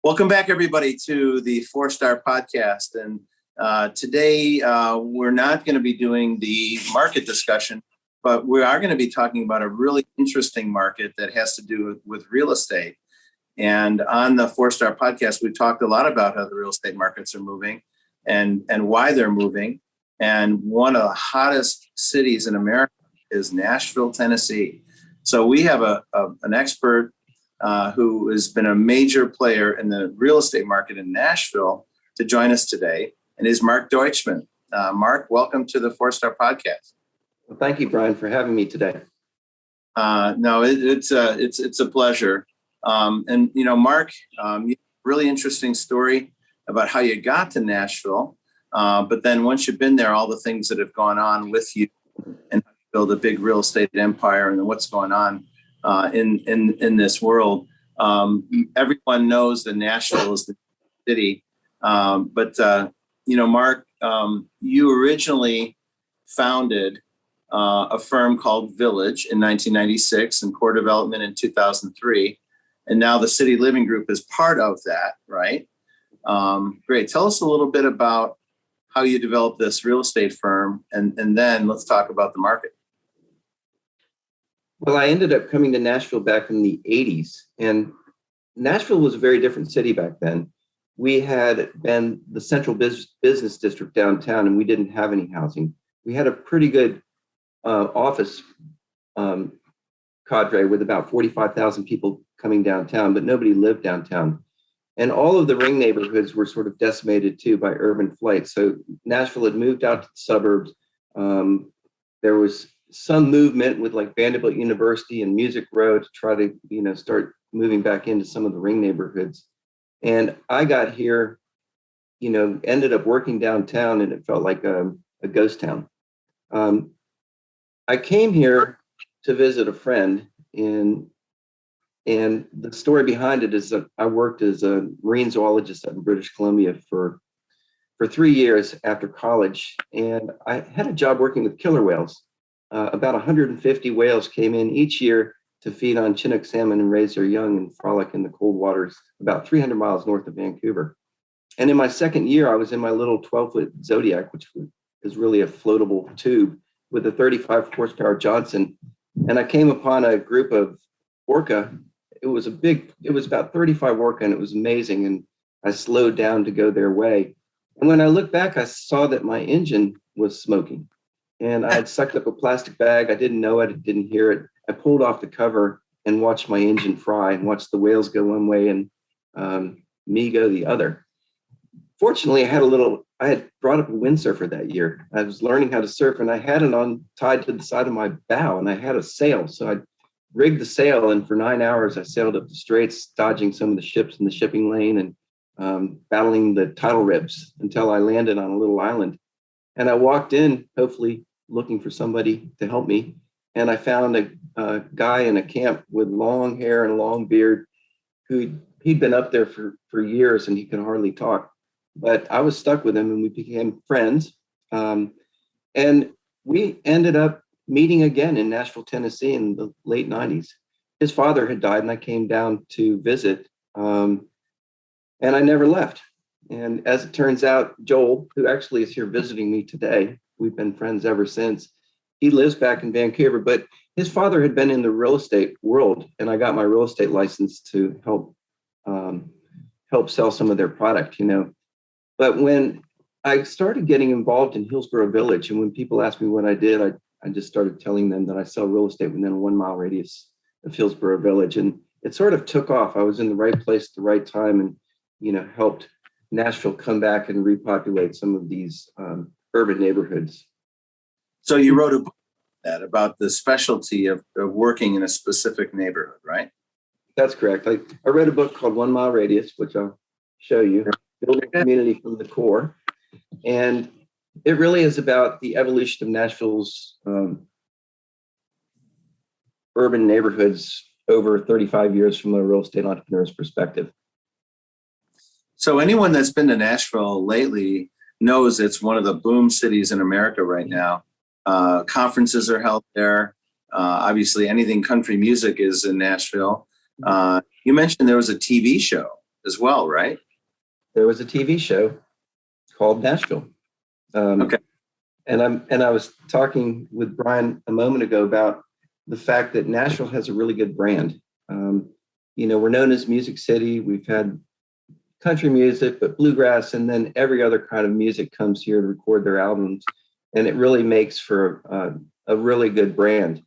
Welcome back, everybody, to the Four-Star Podcast. And today we're not going to be doing the market discussion, but we are going to be talking about a really interesting market that has to do with real estate. And on the Four-Star Podcast, we talked a lot about how the real estate markets are moving and why they're moving. And one of the hottest cities in America is Nashville, Tennessee. So we have an expert who has been a major player in the real estate market in Nashville to join us today, and is Mark Deutschman. Mark, welcome to the Four-Star Podcast. Well, thank you, Brian, for having me today. It's a pleasure. And you know, Mark, you have a really interesting story about how you got to Nashville, but then once you've been there, all the things that have gone on with you, and how you build a big real estate empire, and what's going on in this world. Everyone knows that Nashville is the city, but you know, Mark, you originally founded a firm called Village in 1996 and Core Development in 2003, and now the City Living Group is part of that, right? Great. Tell us a little bit about how you developed this real estate firm, and then let's talk about the market. Well, I ended up coming to Nashville back in the 80s, and Nashville was a very different city back then. We had been the central business district downtown, and we didn't have any housing. We had a pretty good office cadre with about 45,000 people coming downtown, but nobody lived downtown. And all of the ring neighborhoods were sort of decimated too by urban flight. So Nashville had moved out to the suburbs. There was some movement with like Vanderbilt University and Music Row to try to, start moving back into some of the ring neighborhoods. And I got here, ended up working downtown, and it felt like a ghost town. I came here to visit a friend, and the story behind it is that I worked as a marine zoologist up in British Columbia for 3 years after college, and I had a job working with killer whales. About 150 whales came in each year to feed on Chinook salmon and raise their young and frolic in the cold waters about 300 miles north of Vancouver. And in my second year, I was in my little 12-foot Zodiac, which is really a floatable tube with a 35 horsepower Johnson. And I came upon a group of orca. It was about 35 orca, and it was amazing. And I slowed down to go their way. And when I looked back, I saw that my engine was smoking. And I had sucked up a plastic bag. I didn't know it. I didn't hear it. I pulled off the cover and watched my engine fry and watched the whales go one way and me go the other. Fortunately, I had brought up a windsurfer that year. I was learning how to surf, and I had it tied to the side of my bow, and I had a sail. So I rigged the sail, and for 9 hours, I sailed up the straits, dodging some of the ships in the shipping lane and battling the tidal ribs until I landed on a little island. And I walked in, hopefully looking for somebody to help me. And I found a guy in a camp with long hair and a long beard he'd been up there for years, and he could hardly talk. But I was stuck with him, and we became friends. And we ended up meeting again in Nashville, Tennessee in the late 90s. His father had died, and I came down to visit. And I never left. And as it turns out, Joel, who actually is here visiting me today, we've been friends ever since. He lives back in Vancouver, but his father had been in the real estate world, and I got my real estate license to help sell some of their product, But when I started getting involved in Hillsborough Village, and when people asked me what I did, I just started telling them that I sell real estate within a 1 mile radius of Hillsborough Village. And it sort of took off. I was in the right place at the right time, and, helped Nashville come back and repopulate some of these urban neighborhoods. So you wrote a book about the specialty of working in a specific neighborhood, right? That's correct. I read a book called 1 Mile Radius, which I'll show you, Building Community from the Core. And it really is about the evolution of Nashville's urban neighborhoods over 35 years from a real estate entrepreneur's perspective. So anyone that's been to Nashville lately knows it's one of the boom cities in America right now. Conferences are held there. Obviously, anything country music is in Nashville. You mentioned there was a TV show as well, right? There was a TV show called Nashville. Okay. And I was talking with Brian a moment ago about the fact that Nashville has a really good brand. We're known as Music City. We've had country music, but bluegrass, and then every other kind of music comes here to record their albums. And it really makes for a really good brand.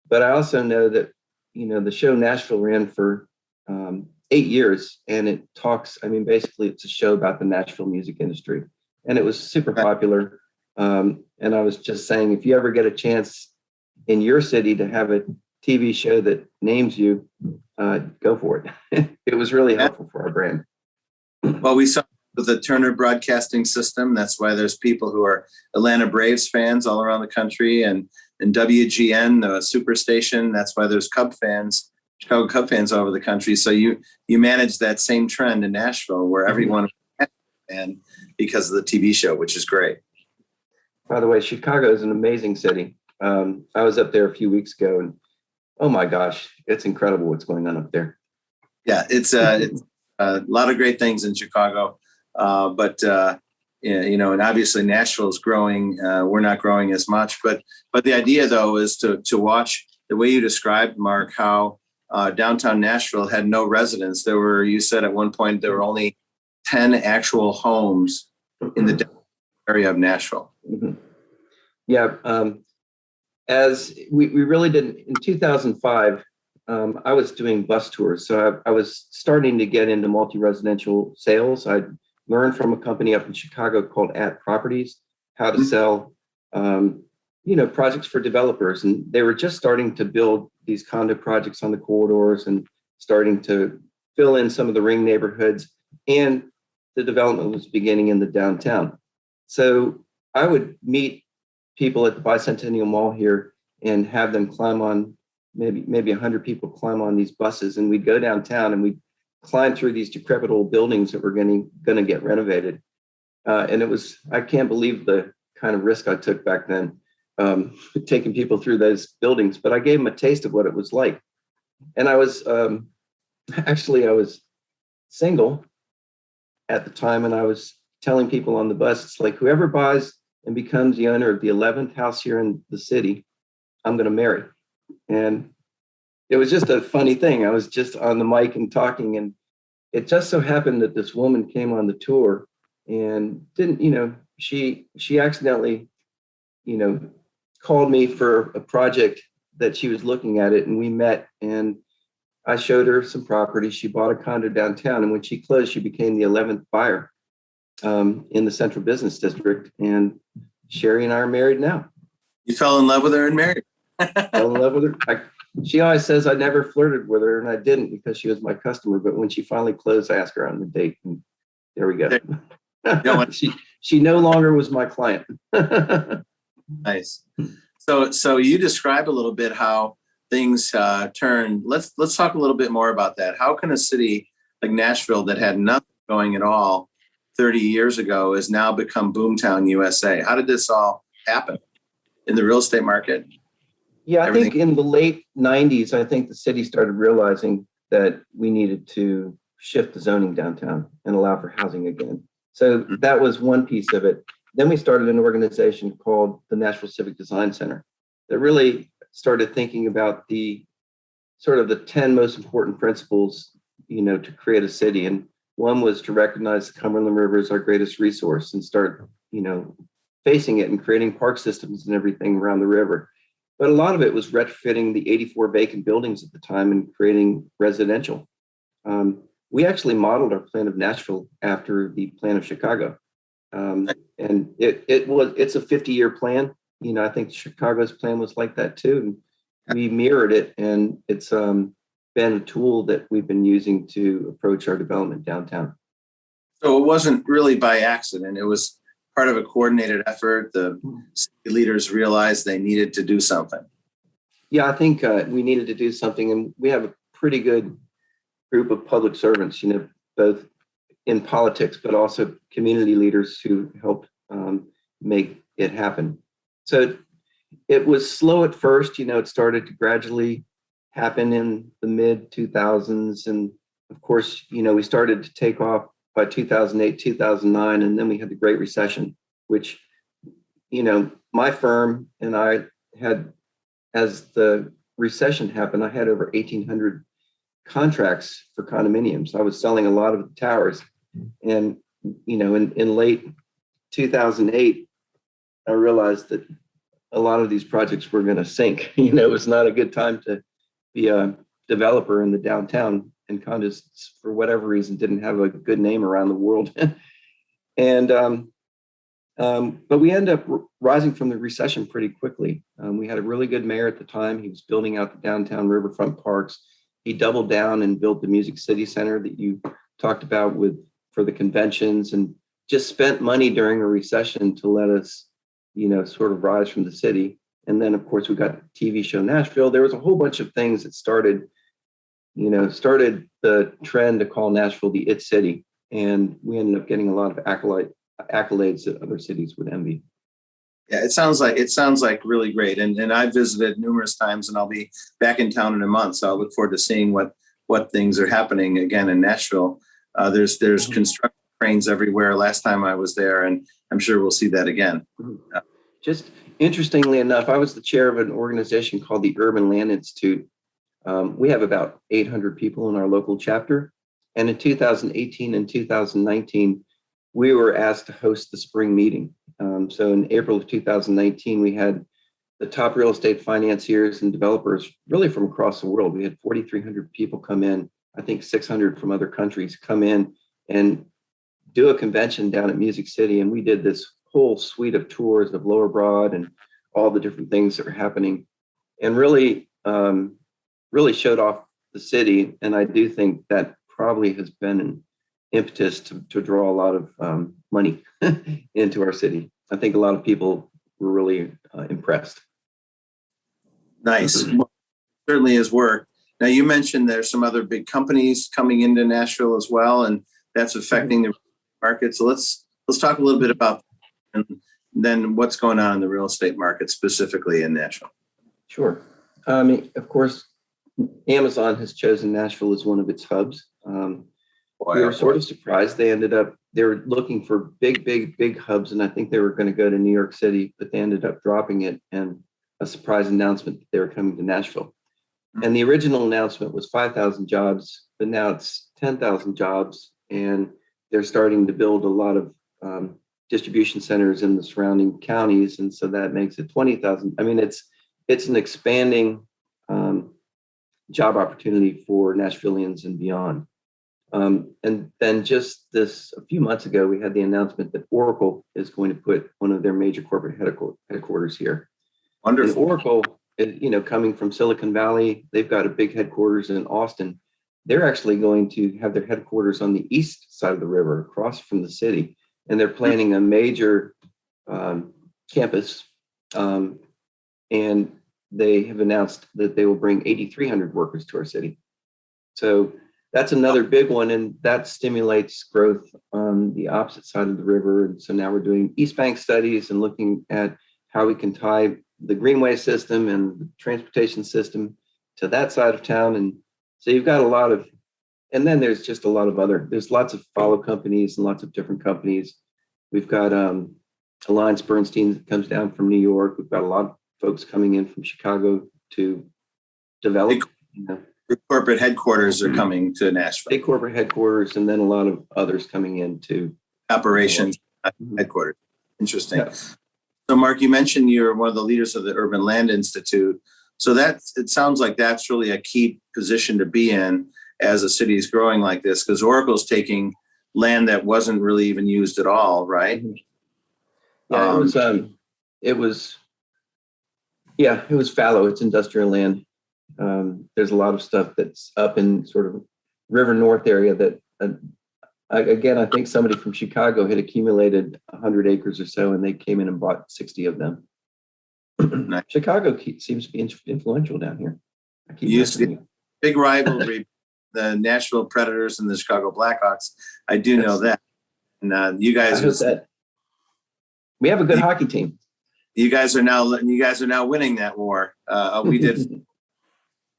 But I also know that, the show Nashville ran for 8 years, and it talks, basically it's a show about the Nashville music industry, and it was super popular. And I was just saying, if you ever get a chance in your city to have a TV show that names you, go for it. It was really helpful for our brand. Well, we saw with the Turner Broadcasting System. That's why there's people who are Atlanta Braves fans all around the country, and WGN, the Superstation. That's why there's Chicago Cub fans all over the country. So you manage that same trend in Nashville, where everyone is a fan because of the TV show, which is great. By the way, Chicago is an amazing city. I was up there a few weeks ago, and oh my gosh, it's incredible what's going on up there. Yeah, it's a lot of great things in Chicago, but and obviously Nashville is growing. We're not growing as much, but the idea though is to watch the way you described, Mark, how downtown Nashville had no residents. You said at one point there were only 10 actual homes in the area of Nashville. Mm-hmm. Yeah. As we really didn't, in 2005, I was doing bus tours. So I was starting to get into multi-residential sales. I learned from a company up in Chicago called At Properties how to sell, projects for developers. And they were just starting to build these condo projects on the corridors and starting to fill in some of the ring neighborhoods. And the development was beginning in the downtown. So I would meet people at the Bicentennial Mall here and have them climb on, maybe 100 people climb on these buses, and we'd go downtown and we'd climb through these decrepit old buildings that were going to get renovated. And I can't believe the kind of risk I took back then, taking people through those buildings, but I gave them a taste of what it was like. And I was single at the time, and I was telling people on the bus, it's like, whoever buys and becomes the owner of the 11th house here in the city, I'm going to marry. And it was just a funny thing. I was just on the mic and talking, and it just so happened that this woman came on the tour and she accidentally, called me for a project that she was looking at it, and we met, and I showed her some property. She bought a condo downtown, and when she closed, she became the 11th buyer in the Central Business District, and Sherry and I are married now. You fell in love with her and married? Fell in love with her. She always says I never flirted with her, and I didn't because she was my customer. But when she finally closed, I asked her on the date, and there we go. She no longer was my client. Nice. So you described a little bit how things turned. Let's talk a little bit more about that. How can a city like Nashville that had nothing going at all 30 years ago has now become Boomtown USA? How did this all happen in the real estate market? Yeah, I think in the late 90s, I think the city started realizing that we needed to shift the zoning downtown and allow for housing again. So that was one piece of it. Then we started an organization called the Nashville Civic Design Center that really started thinking about the 10 most important principles, to create a city. And one was to recognize the Cumberland River as our greatest resource and start, facing it and creating park systems and everything around the river. But a lot of it was retrofitting the 84 vacant buildings at the time and creating residential. We actually modeled our plan of Nashville after the plan of Chicago. And it's a 50-year plan. I think Chicago's plan was like that too. And we mirrored it, and it's been a tool that we've been using to approach our development downtown. So it wasn't really by accident. It was part of a coordinated effort. The city leaders realized they needed to do something. Yeah, I think we needed to do something, and we have a pretty good group of public servants, both in politics, but also community leaders who helped make it happen. So it was slow at first. It started to gradually happen in the mid 2000s, and of course, we started to take off by 2008, 2009, and then we had the Great Recession, which, my firm and I had, as the recession happened, I had over 1,800 contracts for condominiums. I was selling a lot of the towers. And, in late 2008, I realized that a lot of these projects were going to sink. It was not a good time to be a developer in the downtown, and condos, for whatever reason, didn't have a good name around the world. And but we ended up rising from the recession pretty quickly. We had a really good mayor at the time. He was building out the downtown riverfront parks. He doubled down and built the Music City Center that you talked about for the conventions, and just spent money during a recession to let us, sort of rise from the city. And then, of course, we got the TV show Nashville. There was a whole bunch of things that started the trend to call Nashville the Its City. And we ended up getting a lot of accolades that other cities would envy. Yeah, it sounds like really great. And I've visited numerous times, and I'll be back in town in a month. So I look forward to seeing what things are happening again in Nashville. There's construction cranes everywhere. Last time I was there, and I'm sure we'll see that again. Just interestingly enough, I was the chair of an organization called the Urban Land Institute. We have about 800 people in our local chapter. And in 2018 and 2019, we were asked to host the spring meeting. So in April of 2019, we had the top real estate financiers and developers really from across the world. We had 4,300 people come in, I think 600 from other countries come in and do a convention down at Music City. And we did this whole suite of tours of Lower Broad and all the different things that are happening, and really showed off the city. And I do think that probably has been an impetus to draw a lot of money into our city. I think a lot of people were really impressed. Nice. Well, certainly has worked. Now, you mentioned there's some other big companies coming into Nashville as well, and that's affecting the market. So let's talk a little bit about that, and then what's going on in the real estate market specifically in Nashville. Sure. Of course, Amazon has chosen Nashville as one of its hubs. We were sort of surprised. They were looking for big hubs, and I think they were going to go to New York City, but they ended up dropping it, and a surprise announcement that they were coming to Nashville. And the original announcement was 5,000 jobs, but now it's 10,000 jobs, and they're starting to build a lot of distribution centers in the surrounding counties, and so that makes it 20,000. I mean, it's an expanding job opportunity for Nashvillians and beyond. And then just a few months ago, we had the announcement that Oracle is going to put one of their major corporate headquarters here. Wonderful. And Oracle, coming from Silicon Valley, they've got a big headquarters in Austin. They're actually going to have their headquarters on the east side of the river, across from the city, and they're planning a major campus. And they have announced that they will bring 8,300 workers to our city. So that's another big one, and that stimulates growth on the opposite side of the river. And so now we're doing East Bank studies and looking at how we can tie the greenway system and the transportation system to that side of town. And so you've got a lot of, and then there's just a lot of there's lots of follow companies and lots of different companies. We've got Alliance Bernstein that comes down from New York. We've got a lot of folks coming in from Chicago to develop. The corporate headquarters are coming to Nashville. Big corporate headquarters, and then a lot of others coming into operations headquarters. Interesting. Yeah. So, Mark, you mentioned you're one of the leaders of the Urban Land Institute. So it sounds like that's really a key position to be in as a city is growing like this, because Oracle's taking land that wasn't really even used at all, right? Yeah, it was fallow. It's industrial land. There's a lot of stuff that's up in sort of River North area that, again, I think somebody from Chicago had accumulated 100 acres or so, and they came in and bought 60 of them. Nice. Chicago seems to be influential down here. Big rivalry, the Nashville Predators and the Chicago Blackhawks. I do know that. And you guys, we have a good hockey team. You guys are now winning that war. We did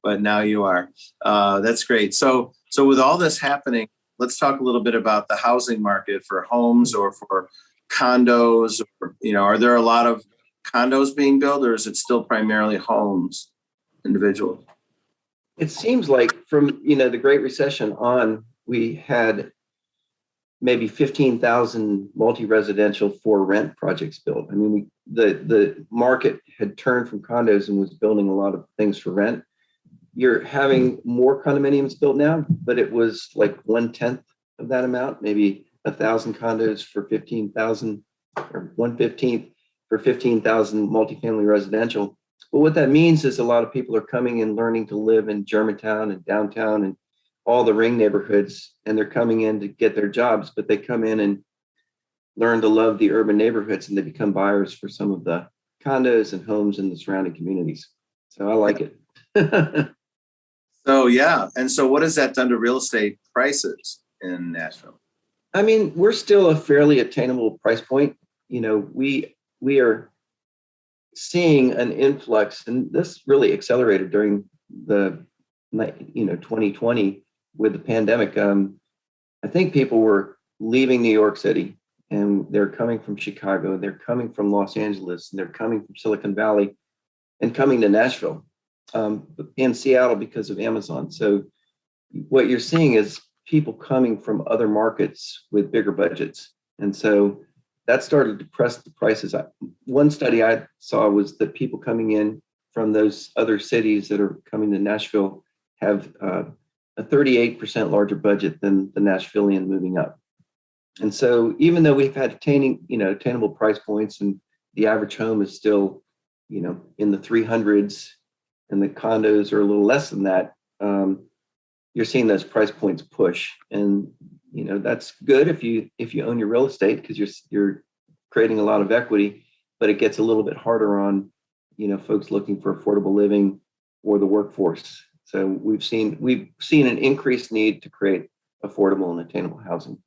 but now you are. That's great. So with all this happening, let's talk a little bit about the housing market for homes or for condos. Or, are there a lot of condos being built, or is it still primarily homes, individuals? It seems like from, the Great Recession on, we had maybe 15,000 multi-residential for rent projects built. I mean, the market had turned from condos and was building a lot of things for rent. You're having more condominiums built now, but it was like 1/10 of that amount, maybe 1,000 condos for 15,000, or 1/15 for 15,000 multifamily residential. But what that means is a lot of people are coming and learning to live in Germantown and downtown and all the ring neighborhoods, and they're coming in to get their jobs, but they come in and learn to love the urban neighborhoods, and they become buyers for some of the condos and homes in the surrounding communities. So I like it. So, yeah. And so what has that done to real estate prices in Nashville? I mean, we're still a fairly attainable price point. We are seeing an influx, and this really accelerated during the 2020 with the pandemic. I think people were leaving New York City, and they're coming from Chicago, they're coming from Los Angeles, and they're coming from Silicon Valley and coming to Nashville, in Seattle because of Amazon. So what you're seeing is people coming from other markets with bigger budgets. And so that started to press the prices. One study I saw was that people coming in from those other cities that are coming to Nashville have a 38% larger budget than the Nashvillian moving up. And so even though we've had attainable price points, and the average home is still, in the 300s, and the condos are a little less than that, you're seeing those price points push. And, that's good if you own your real estate, because you're creating a lot of equity, but it gets a little bit harder on, folks looking for affordable living or the workforce. So we've seen an increased need to create affordable and attainable housing.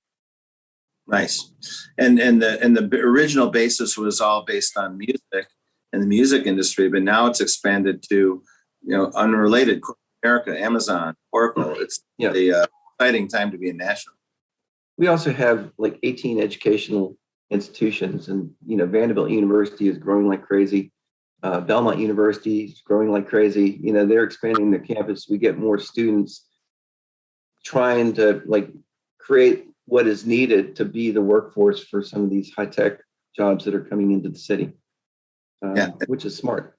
Nice. And the original basis was all based on music and the music industry, but now it's expanded to, unrelated, America, Amazon, Oracle. It's the exciting time to be in Nashville. We also have like 18 educational institutions, and, Vanderbilt University is growing like crazy. Belmont University is growing like crazy. They're expanding their campus. We get more students trying to create what is needed to be the workforce for some of these high-tech jobs that are coming into the city, which is smart.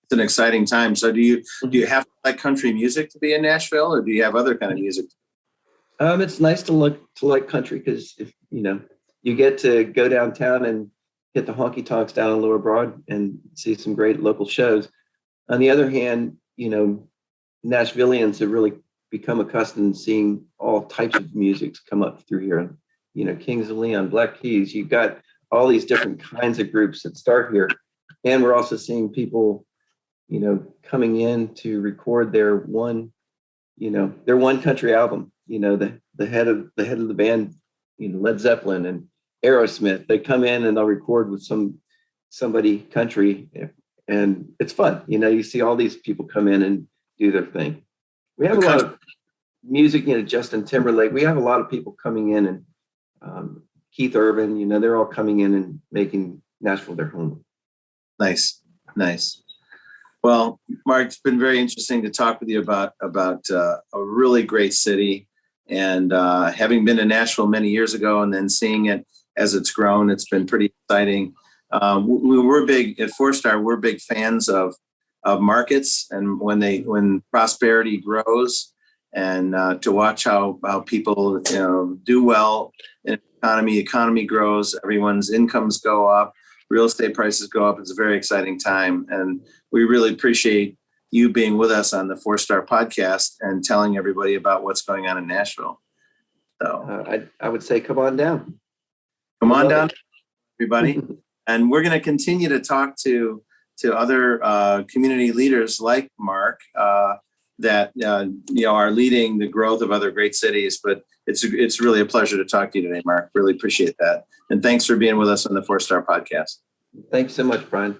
It's an exciting time. So do you have to like country music to be in Nashville, or do you have other kind of music? It's nice to like country, because if you get to go downtown and hit the honky tonks down on Lower Broad and see some great local shows. On the other hand, Nashvillians have really become accustomed to seeing all types of music come up through here. Kings of Leon, Black Keys. You've got all these different kinds of groups that start here, and we're also seeing people, coming in to record their one country album. The head of the band, Led Zeppelin and Aerosmith, they come in and they'll record with somebody country, and it's fun. You see all these people come in and do their thing. We have a lot of music, Justin Timberlake. We have a lot of people coming in, and Keith Urban, they're all coming in and making Nashville their home. Nice. Well, Mark, it's been very interesting to talk with you about a really great city, and having been to Nashville many years ago and then seeing it as it's grown, it's been pretty exciting. We're big at 4-Star. We're big fans of markets, and when prosperity grows, and to watch how people do well in economy grows, everyone's incomes go up, real estate prices go up. It's a very exciting time, and we really appreciate you being with us on the 4-Star podcast and telling everybody about what's going on in Nashville. So I would say, come on down. Come on down, everybody. And we're going to continue to talk to other community leaders like Mark that are leading the growth of other great cities. But it's really a pleasure to talk to you today, Mark. Really appreciate that. And thanks for being with us on the 4-Star podcast. Thanks so much, Brian.